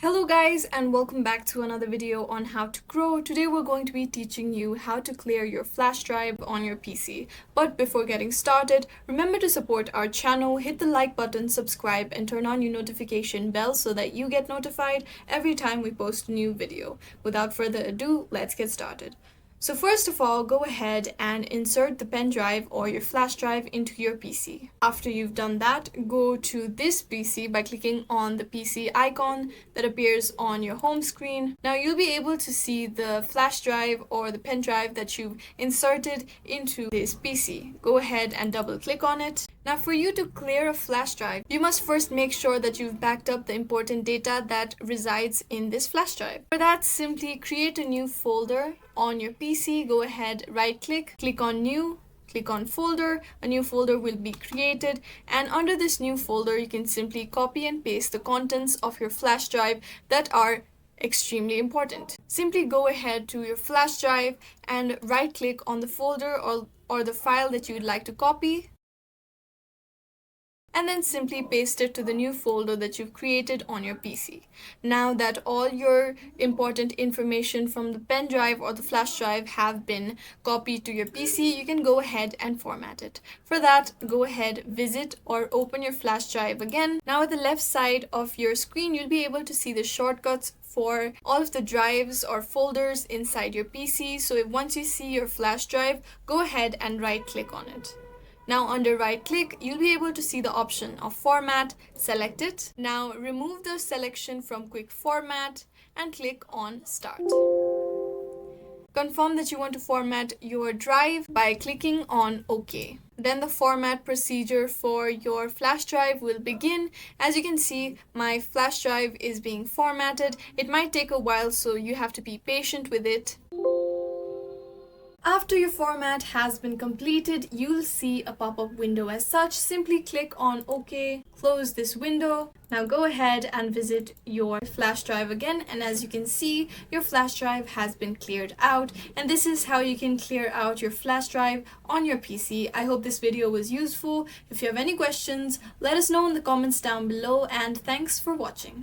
Hello guys, and welcome back to another video on how to grow. Today we're going to be teaching you how to clear your flash drive on your PC. But before getting started, remember to support our channel, hit the like button, subscribe, and turn on your notification bell so that you get notified every time we post a new video. Without further ado, let's get started. So first of all, go ahead and insert the pen drive or your flash drive into your PC. After you've done that, go to this PC by clicking on the PC icon that appears on your home screen. Now you'll be able to see the flash drive or the pen drive that you've inserted into this PC. Go ahead and double click on it. Now for you to clear a flash drive, you must first make sure that you've backed up the important data that resides in this flash drive. For that, simply create a new folder on your PC. Go ahead, right click, click on new, click on folder. A new folder will be created, and under this new folder you can simply copy and paste the contents of your flash drive that are extremely important. Simply go ahead to your flash drive and right click on the folder or the file that you'd like to copy, and then simply paste it to the new folder that you've created on your PC. Now that all your important information from the pen drive or the flash drive have been copied to your PC, you can go ahead and format it. For that, go ahead, visit or open your flash drive again. Now at the left side of your screen, you'll be able to see the shortcuts for all of the drives or folders inside your PC. So once you see your flash drive, go ahead and right click on it. Now under right click, you'll be able to see the option of format. Select it. Now remove the selection from quick format and click on start. Confirm that you want to format your drive by clicking on OK. Then the format procedure for your flash drive will begin. As you can see, my flash drive is being formatted. It might take a while, so you have to be patient with it. After your format has been completed, you'll see a pop-up window as such. Simply click on OK, close this window. Now go ahead and visit your flash drive again, and as you can see, your flash drive has been cleared out, and this is how you can clear out your flash drive on your PC. I hope this video was useful. If you have any questions, let us know in the comments down below, and thanks for watching.